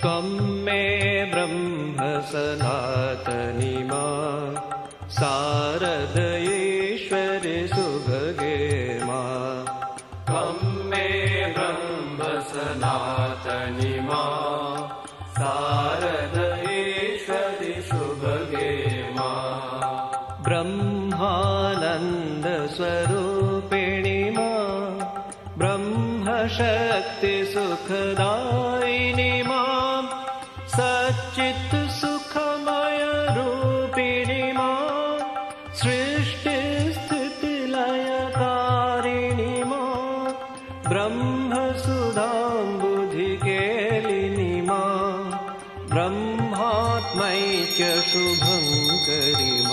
त्वं मे ब्रह्म सनातनी मां शारदयेश्वरि सुभगे मां त्वं मे ब्रह्म सनातनी मां शारदयेश्वरि सुभगे मां ब्रह्मानन्द स्वरूपिणी मां ब्रह्मशक्ति सुखदायिनी मां सच्चित् सुखमय रूपिणी मां सृष्टिस्थितिलयकारिणी मां ब्रह्मसुधाम्बुधिकेलिनी मां ब्रह्मात्मैक्य शुभङ्करि मां